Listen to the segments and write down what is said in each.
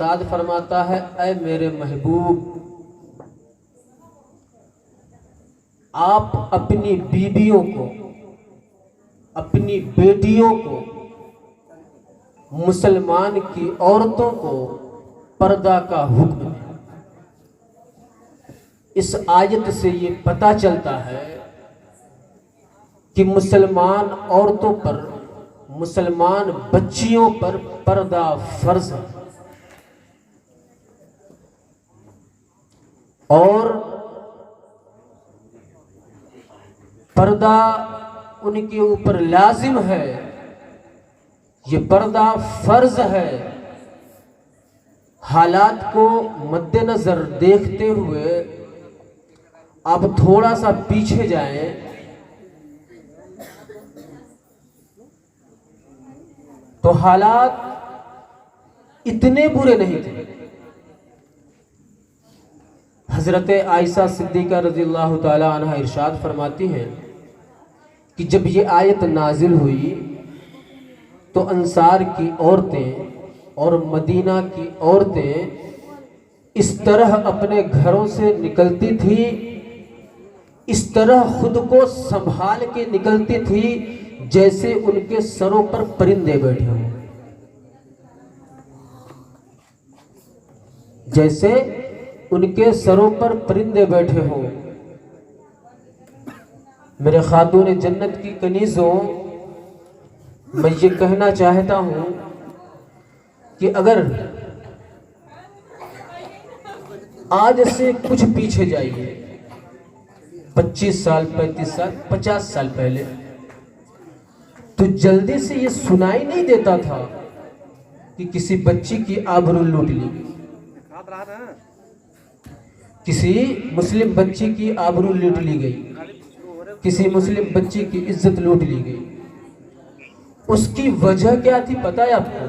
ارشاد فرماتا ہے اے میرے محبوب آپ اپنی بیویوں کو اپنی بیٹیوں کو مسلمان کی عورتوں کو پردہ کا حکم دیں۔ اس آیت سے یہ پتہ چلتا ہے کہ مسلمان عورتوں پر مسلمان بچیوں پر پردہ فرض ہے، اور پردہ ان کے اوپر لازم ہے، یہ پردہ فرض ہے۔ حالات کو مد نظر دیکھتے ہوئے آپ تھوڑا سا پیچھے جائیں تو حالات اتنے برے نہیں تھے۔ حضرت عائشہ صدیقہ رضی اللہ تعالی عنہ ارشاد فرماتی ہیں کہ جب یہ آیت نازل ہوئی تو انصار کی عورتیں اور مدینہ کی عورتیں اس طرح اپنے گھروں سے نکلتی تھی، اس طرح خود کو سنبھال کے نکلتی تھی جیسے ان کے سروں پر پرندے بیٹھے ہوں، جیسے ان کے سروں پر پرندے بیٹھے ہوں۔ میرے خاتون جنت کی کنیزوں، میں یہ کہنا چاہتا ہوں کہ اگر آج سے کچھ پیچھے جائیے 25 سال 35 سال 50 سال پہلے، تو جلدی سے یہ سنائی نہیں دیتا تھا کہ کسی بچی کی آبرو لوٹ لی گئی، کسی مسلم بچی کی آبرو لوٹ لی گئی، کسی مسلم بچی کی عزت لوٹ لی گئی۔ اس کی وجہ کیا تھی پتہ ہے آپ کو؟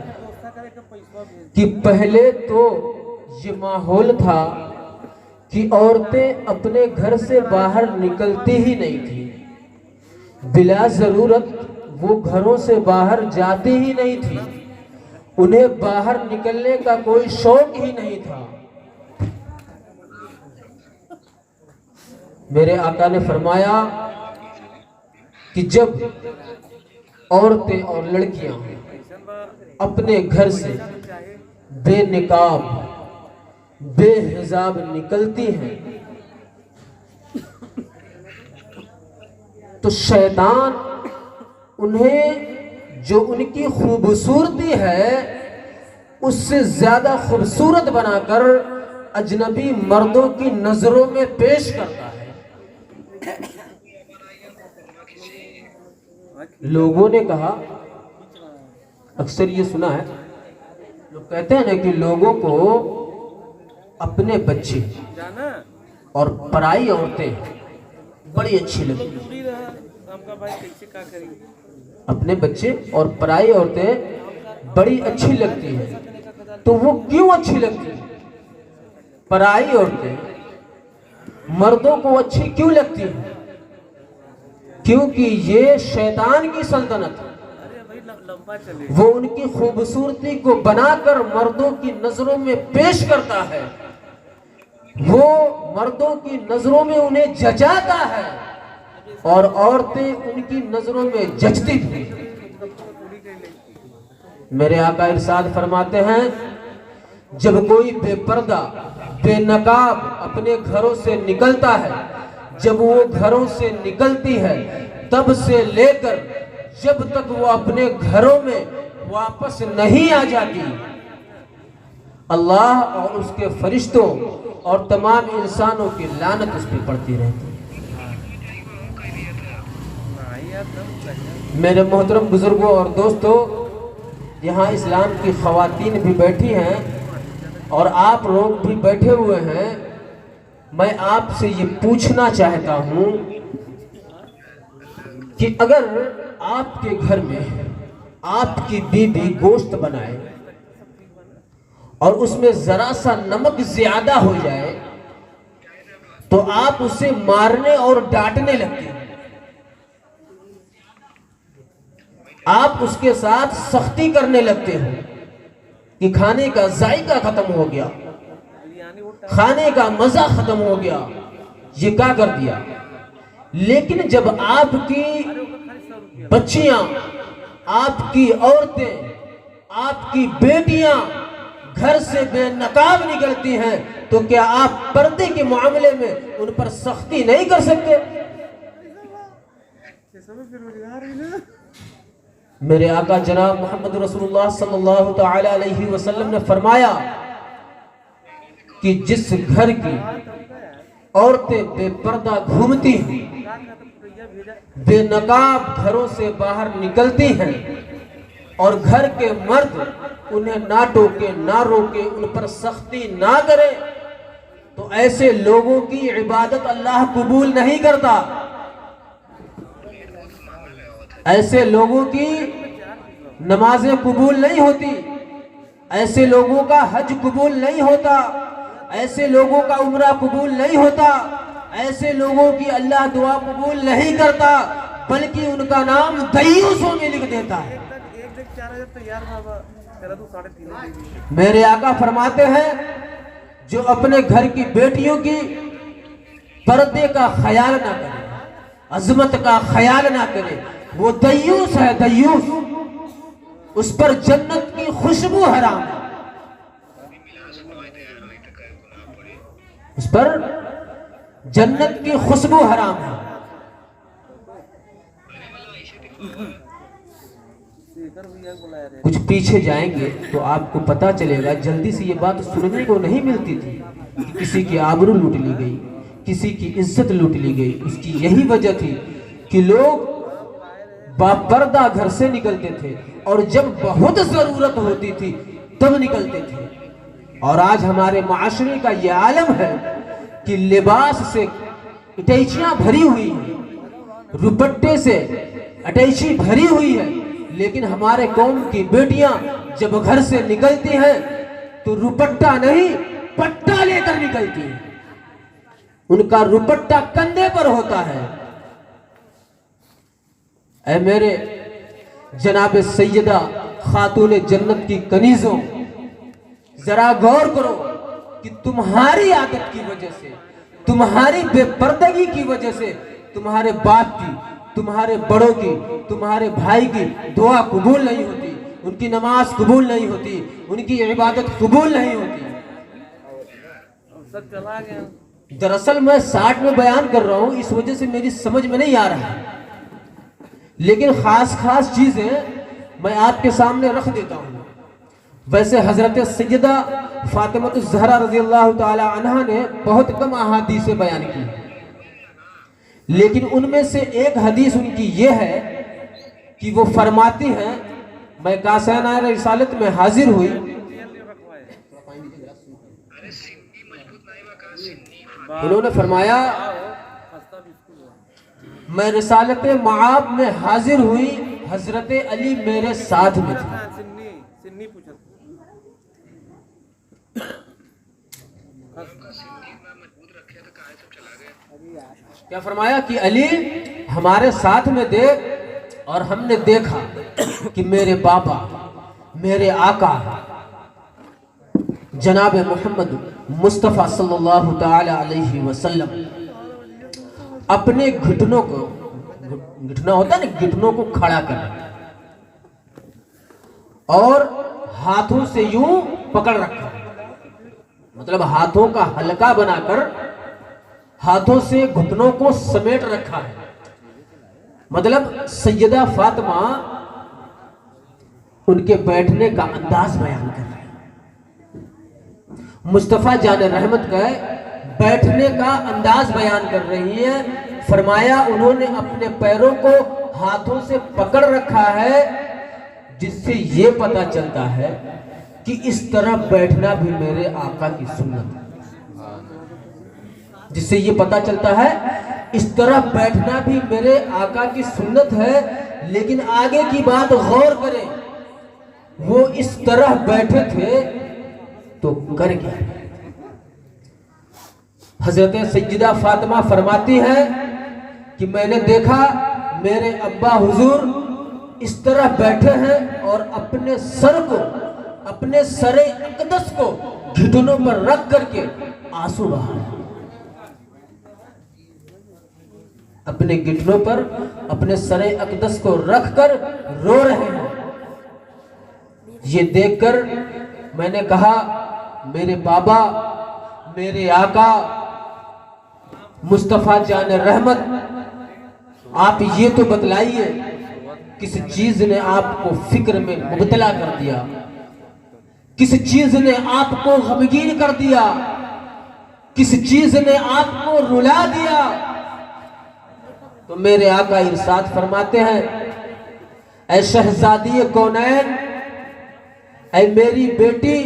کہ پہلے تو یہ ماحول تھا کہ عورتیں اپنے گھر سے باہر نکلتی ہی نہیں تھی، بلا ضرورت وہ گھروں سے باہر جاتی ہی نہیں تھی، انہیں باہر نکلنے کا کوئی شوق ہی نہیں تھا۔ میرے آقا نے فرمایا کہ جب عورتیں اور لڑکیاں اپنے گھر سے بے نقاب بے حجاب نکلتی ہیں تو شیطان انہیں جو ان کی خوبصورتی ہے اس سے زیادہ خوبصورت بنا کر اجنبی مردوں کی نظروں میں پیش کرتا ہے۔ لوگوں نے کہا، اکثر یہ سنا ہے، لوگ کہتے ہیں نا کہ لوگوں کو اپنے بچے اور پرائی عورتیں بڑی اچھی لگتی ہیں، اپنے بچے اور پرائی عورتیں بڑی اچھی لگتی ہیں۔ تو وہ کیوں اچھی لگتی ہیں؟ پرائی عورتیں مردوں کو اچھی کیوں لگتی ہیں؟ کیونکہ یہ شیطان کی سلطنت ہے، وہ ان کی خوبصورتی کو بنا کر مردوں کی نظروں میں پیش کرتا ہے، وہ مردوں کی نظروں میں انہیں جچاتا ہے اور عورتیں ان کی نظروں میں جچتی تھی۔ میرے آقا ارشاد فرماتے ہیں جب کوئی بے پردہ بے نقاب اپنے گھروں سے نکلتا ہے، جب وہ گھروں سے نکلتی ہے تب سے لے کر جب تک وہ اپنے گھروں میں واپس نہیں آ جاتی، اللہ اور اس کے فرشتوں اور تمام انسانوں کی لعنت اس پہ پڑتی رہتی ہے۔ میرے محترم بزرگوں اور دوستوں، یہاں اسلام کی خواتین بھی بیٹھی ہیں اور آپ لوگ بھی بیٹھے ہوئے ہیں۔ میں آپ سے یہ پوچھنا چاہتا ہوں کہ اگر آپ کے گھر میں آپ کی بیوی گوشت بنائے اور اس میں ذرا سا نمک زیادہ ہو جائے تو آپ اسے مارنے اور ڈانٹنے لگتے ہیں، آپ اس کے ساتھ سختی کرنے لگتے ہیں، کہ کھانے کا ذائقہ ختم ہو گیا، کھانے کا مزہ ختم ہو گیا، یہ کیا کر دیا۔ لیکن جب آپ کی بچیاں، آپ کی عورتیں، آپ کی بیٹیاں گھر سے بے نقاب نکلتی ہیں تو کیا آپ پردے کے معاملے میں ان پر سختی نہیں کر سکتے؟ میرے آقا جناب محمد رسول اللہ صلی اللہ تعالی علیہ وسلم نے فرمایا کہ جس گھر کی عورتیں بے پردہ گھومتی ہیں، بے نقاب گھروں سے باہر نکلتی ہیں، اور گھر کے مرد انہیں نہ ٹوکے نہ روکے، ان پر سختی نہ کرے، تو ایسے لوگوں کی عبادت اللہ قبول نہیں کرتا، ایسے لوگوں کی نمازیں قبول نہیں ہوتی، ایسے لوگوں کا حج قبول نہیں ہوتا، ایسے لوگوں کا عمرہ قبول نہیں ہوتا، ایسے لوگوں کی اللہ دعا قبول نہیں کرتا، بلکہ ان کا نام دیوسوں میں لکھ دیتا ہے۔ میرے آقا فرماتے ہیں جو اپنے گھر کی بیٹیوں کی پردے کا خیال نہ کرے، عظمت کا خیال نہ کرے، وہ دیوس ہے، دیوس، اس پر جنت کی خوشبو حرام ہے، اس پر جنت کی خوشبو حرام ہے۔ کچھ پیچھے جائیں گے تو آپ کو پتا چلے گا، جلدی سے یہ بات سننے کو نہیں ملتی تھی کہ کسی کی آبرو لوٹ لی گئی، کسی کی عزت لوٹ لی گئی۔ اس کی یہی وجہ تھی کہ لوگ باپردہ گھر سے نکلتے تھے، اور جب بہت ضرورت ہوتی تھی تب نکلتے تھے۔ اور آج ہمارے معاشرے کا یہ عالم ہے کہ لباس سے اٹیچیاں بھری ہوئی ہیں، روپٹے سے اٹیچی بھری ہوئی ہے، لیکن ہمارے قوم کی بیٹیاں جب گھر سے نکلتی ہیں تو روپٹہ نہیں پٹا لے کر نکلتی ہیں، ان کا روپٹہ کندھے پر ہوتا ہے۔ اے میرے جناب سیدہ خاتون جنت کی کنیزوں، ذرا غور کرو کہ تمہاری عادت کی وجہ سے، تمہاری بے پردگی کی وجہ سے تمہارے باپ کی، تمہارے بڑوں کی، تمہارے بھائی کی دعا قبول نہیں ہوتی، ان کی نماز قبول نہیں ہوتی، ان کی عبادت قبول نہیں ہوتی۔ دراصل میں 60 میں بیان کر رہا ہوں، اس وجہ سے میری سمجھ میں نہیں آ رہا ہے، لیکن خاص چیزیں میں آپ کے سامنے رکھ دیتا ہوں۔ ویسے حضرت سیدہ فاطمہ الزہرا رضی اللہ تعالی عنہ نے بہت کم احادیث بیان کی، لیکن ان میں سے ایک حدیث ان کی یہ ہے کہ وہ فرماتی ہیں، میں کاسینہ رسالت میں حاضر ہوئی، انہوں نے فرمایا میں رسالت معاب میں حاضر ہوئی، حضرت علی میرے ساتھ میں تھے۔ کیا فرمایا کہ علی ہمارے ساتھ میں دے، اور ہم نے دیکھا کہ میرے بابا، میرے آقا جناب محمد مصطفیٰ صلی اللہ تعالی علیہ وسلم اپنے گھٹنوں کو، گھٹنا ہوتا ہے نا، گھٹنوں کو کھڑا کر اور ہاتھوں سے یوں پکڑ رکھا، مطلب ہاتھوں کا حلقہ بنا کر ہاتھوں سے گھٹنوں کو سمیٹ رکھا ہے۔ مطلب سیدہ فاطمہ ان کے بیٹھنے کا انداز بیان کر رہے ہیں، مصطفیٰ جان رحمت کا بیٹھنے کا انداز بیان کر رہی ہے۔ فرمایا انہوں نے اپنے پیروں کو ہاتھوں سے پکڑ رکھا ہے، جس سے یہ پتہ چلتا ہے کہ اس طرح بیٹھنا بھی میرے آقا کی سنت ہے، جس سے یہ پتہ چلتا ہے اس طرح بیٹھنا بھی میرے آقا کی سنت ہے۔ لیکن آگے کی بات غور کریں، وہ اس طرح بیٹھے تھے تو کر کیا؟ حضرت سیدہ فاطمہ فرماتی ہے کہ میں نے دیکھا میرے ابا حضور اس طرح بیٹھے ہیں اور اپنے سر کو اپنے سر اقدس کو گھٹنوں پر رکھ کر کے آنسو بہا رہے ہیں، اپنے گھٹنوں پر اپنے سر اقدس کو رکھ کر رو رہے ہیں۔ یہ دیکھ کر میں نے کہا میرے بابا، میرے آقا مصطفیٰ جان رحمت، آپ یہ تو بتلائیے کس چیز نے آپ کو فکر میں مبتلا کر دیا، کس چیز نے آپ کو غمگین کر دیا، کس چیز نے آپ کو رلا دیا؟ تو میرے آقا ارشاد فرماتے ہیں، اے شہزادی کونین، اے میری بیٹی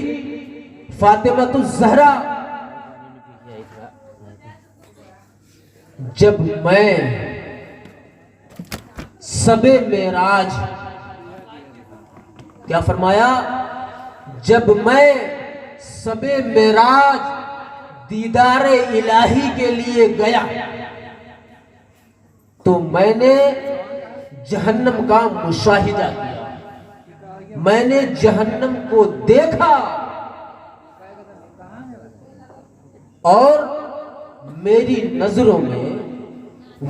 فاطمہ الزہرا، جب میں شب معراج، کیا فرمایا؟ جب میں شب معراج دیدار الہی کے لیے گیا تو میں نے جہنم کا مشاہدہ کیا، میں نے جہنم کو دیکھا اور میری نظروں میں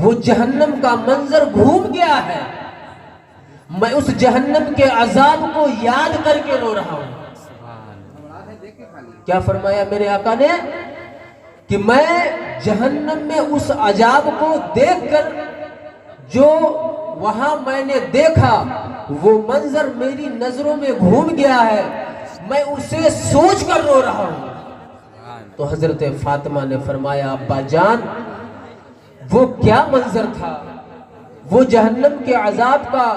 وہ جہنم کا منظر گھوم گیا ہے، میں اس جہنم کے عذاب کو یاد کر کے رو رہا ہوں۔ کیا فرمایا میرے آقا نے؟ کہ میں جہنم میں اس عذاب کو دیکھ کر، جو وہاں میں نے دیکھا وہ منظر میری نظروں میں گھوم گیا ہے، میں اسے سوچ کر رو رہا ہوں۔ تو حضرت فاطمہ نے فرمایا ابا جان، وہ کیا منظر تھا؟ وہ جہنم کے عذاب کا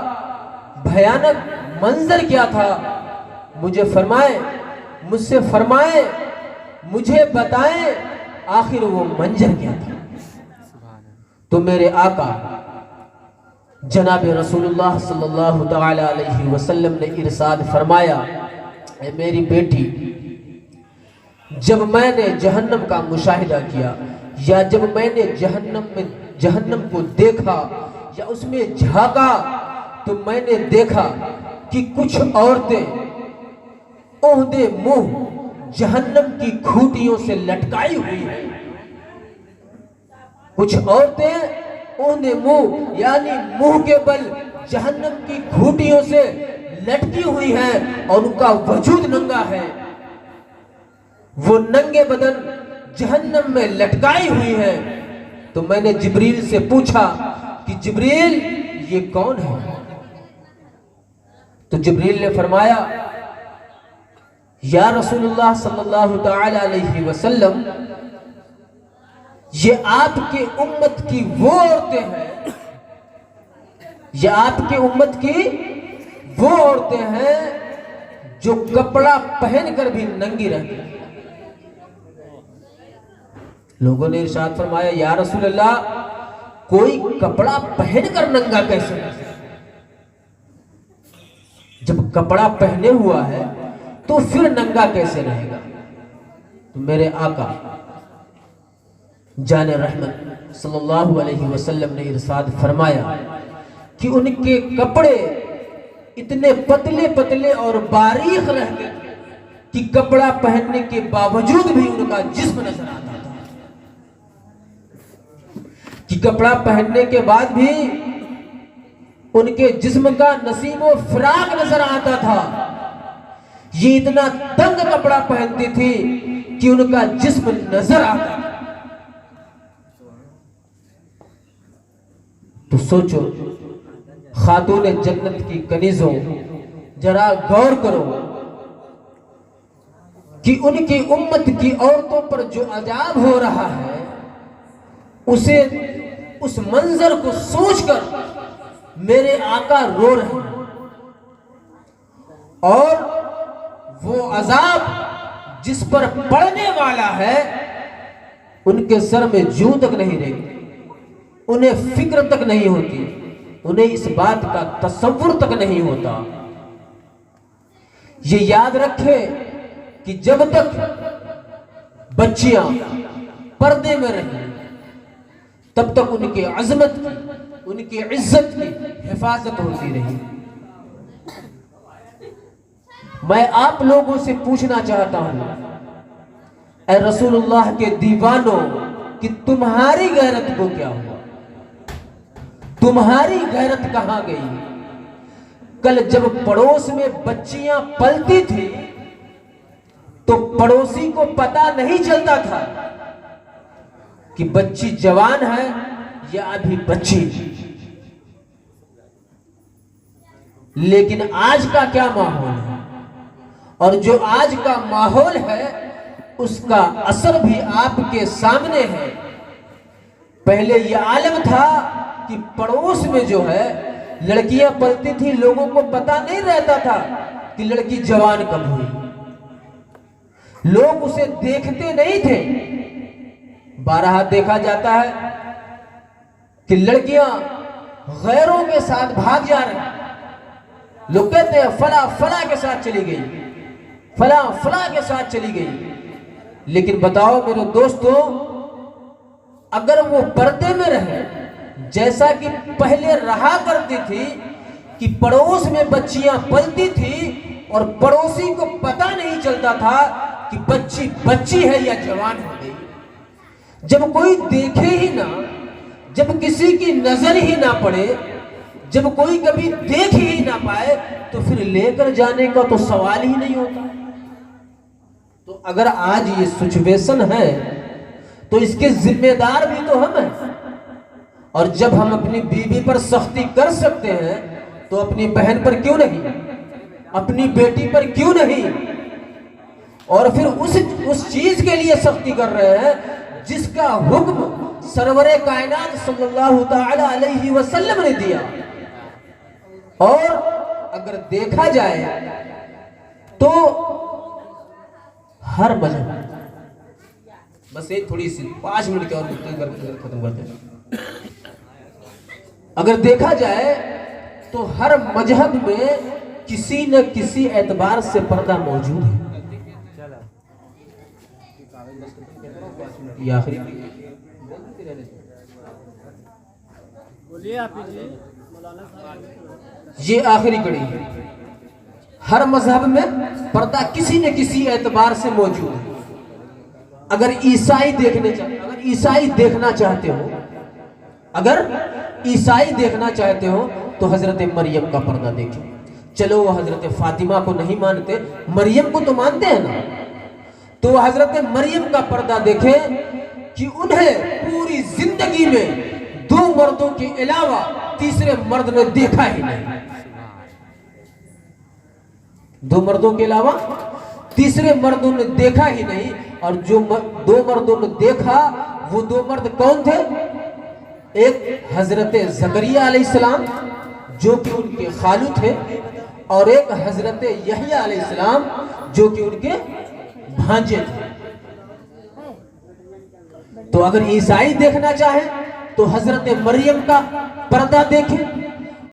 بھیانک منظر کیا تھا؟ مجھے فرمائیں، مجھ سے فرمائیں، مجھے بتائیں آخر وہ منظر کیا تھا؟ تو میرے آقا جناب رسول اللہ صلی اللہ تعالی علیہ وسلم نے ارشاد فرمایا، اے میری بیٹی، جب میں نے جہنم کا مشاہدہ کیا، یا جب میں نے جہنم کو دیکھا یا اس میں جھانکا، تو میں نے دیکھا کہ کچھ عورتیں عہدے منہ جہنم کی کھوٹیوں سے لٹکائی ہوئی ہیں، کچھ عورتیں عہدے منہ یعنی منہ کے بل جہنم کی کھوٹیوں سے لٹکی ہوئی ہیں اور ان کا وجود ننگا ہے، وہ ننگے بدن جہنم میں لٹکائی ہوئی ہے۔ تو میں نے جبریل سے پوچھا کہ جبریل یہ کون ہے؟ تو جبریل نے فرمایا یا رسول اللہ صلی اللہ تعالی علیہ وسلم، یہ آپ کے امت کی وہ عورتیں ہیں، یہ آپ کے امت کی وہ عورتیں ہیں جو کپڑا پہن کر بھی ننگی رہتی ہیں۔ لوگوں نے ارشاد فرمایا یا رسول اللہ، کوئی کپڑا پہن کر ننگا کیسے رہے؟ جب کپڑا پہنے ہوا ہے تو پھر ننگا کیسے رہے گا؟ تو میرے آقا جان رحمت صلی اللہ علیہ وسلم نے ارشاد فرمایا کہ ان کے کپڑے اتنے پتلے پتلے اور باریک رہتے تھے کہ کپڑا پہننے کے باوجود بھی ان کا جسم نظر آتا تھا، کہ کپڑا پہننے کے بعد بھی ان کے جسم کا نسیم و فراق نظر آتا تھا۔ یہ اتنا تنگ کپڑا پہنتی تھی کہ ان کا جسم نظر آتا تھا۔ تو سوچو خاتون جنت کی کنیزوں، ذرا غور کرو کہ ان کی امت کی عورتوں پر جو عذاب ہو رہا ہے، اسے اس منظر کو سوچ کر میرے آقا رو رہے ہیں، اور وہ عذاب جس پر پڑنے والا ہے ان کے سر میں جوں تک نہیں رہی، انہیں فکر تک نہیں ہوتی، انہیں اس بات کا تصور تک نہیں ہوتا۔ یہ یاد رکھے کہ جب تک بچیاں پردے میں رہیں تب تک ان کی عظمت کی، ان کی عزت کی حفاظت ہوتی رہی۔ میں آپ لوگوں سے پوچھنا چاہتا ہوں اے رسول اللہ کے دیوانوں کہ تمہاری غیرت کو کیا ہوا؟ تمہاری غیرت کہاں گئی؟ کل جب پڑوس میں بچیاں پلتی تھی تو پڑوسی کو پتا نہیں چلتا تھا کہ بچی جوان ہے یا ابھی بچی. لیکن آج کا کیا ماحول ہے؟ اور جو آج کا ماحول ہے اس کا اثر بھی آپ کے سامنے ہے. پہلے یہ عالم تھا کہ پڑوس میں جو ہے لڑکیاں پلتی تھی، لوگوں کو پتا نہیں رہتا تھا کہ لڑکی جوان کب ہوئی. لوگ اسے دیکھتے نہیں تھے. بارہا دیکھا جاتا ہے کہ لڑکیاں غیروں کے ساتھ بھاگ جا رہے ہیں. لوگ کہتے ہیں فلاں فلاں کے ساتھ چلی گئی، فلاں فلاں کے ساتھ چلی گئی. لیکن بتاؤ میرے دوستو، اگر وہ پردے میں رہے جیسا کہ پہلے رہا کرتی تھی کہ پڑوس میں بچیاں پلتی تھی اور پڑوسی کو پتا نہیں چلتا تھا کہ بچی بچی ہے یا جوان ہو گئی. جب کوئی دیکھے ہی نہ، جب کسی کی نظر ہی نہ پڑے، جب کوئی کبھی دیکھ ہی نہ پائے تو پھر لے کر جانے کا تو سوال ہی نہیں ہوتا. تو اگر آج یہ سچویشن ہے تو اس کے ذمہ دار بھی تو ہم ہیں. اور جب ہم اپنی بیوی پر سختی کر سکتے ہیں تو اپنی بہن پر کیوں نہیں، اپنی بیٹی پر کیوں نہیں؟ اور پھر اس چیز کے لیے سختی کر رہے ہیں جس کا حکم سرور کائنات صلی اللہ تعالی علیہ وسلم نے دیا. اور اگر دیکھا جائے تو ہر مذہب، بس ایک تھوڑی سی 5 منٹ کے اور ختم کرتے ہیں. اگر دیکھا جائے تو ہر مذہب میں کسی نہ کسی اعتبار سے پردہ موجود ہے. یہ آخری یہ آخری کڑی ہے. ہر مذہب میں پردہ کسی نہ کسی اعتبار سے موجود ہے. اگر عیسائی دیکھنا چاہتے ہو، اگر عیسائی دیکھنا چاہتے ہو تو حضرت مریم کا پردہ دیکھیں. چلو وہ حضرت فاطمہ کو نہیں مانتے، مریم کو تو مانتے ہیں نا، تو وہ حضرت مریم کا پردہ دیکھیں کہ انہیں پوری زندگی میں 2 مردوں کے علاوہ تیسرے مرد نے دیکھا ہی نہیں. 2 مردوں کے علاوہ تیسرے مردوں نے دیکھا ہی نہیں. اور جو 2 مردوں نے دیکھا وہ 2 مرد کون تھے؟ ایک حضرت زکریا علیہ السلام جو کہ ان کے خالو تھے، اور ایک حضرت یحییٰ علیہ السلام جو کہ ان کے بھانجے تھے. تو اگر عیسائی دیکھنا چاہے تو حضرت مریم کا پردہ دیکھیں.